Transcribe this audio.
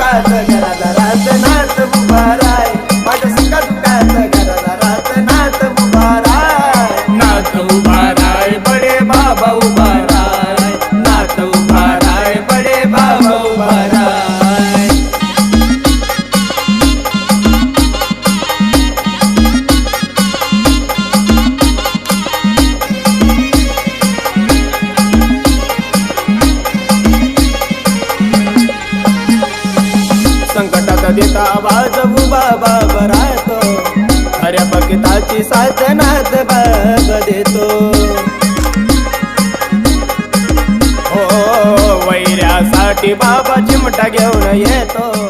दुखात घरादारात नाथ उभा राय, माझ्या सुखा दुखात घरादारात नाथ उभा राय, नाथ उभा राय बडे बाबा उभा राय, नाथ उभा राय बडे बाबा उभा राय. संकटात देता आवाज उभा बाबा राहतो, खऱ्या भक्ताची साथ नाथ बाबा देतो. हो वैऱ्यासाठी बाबा चिमटा घेऊन येतो.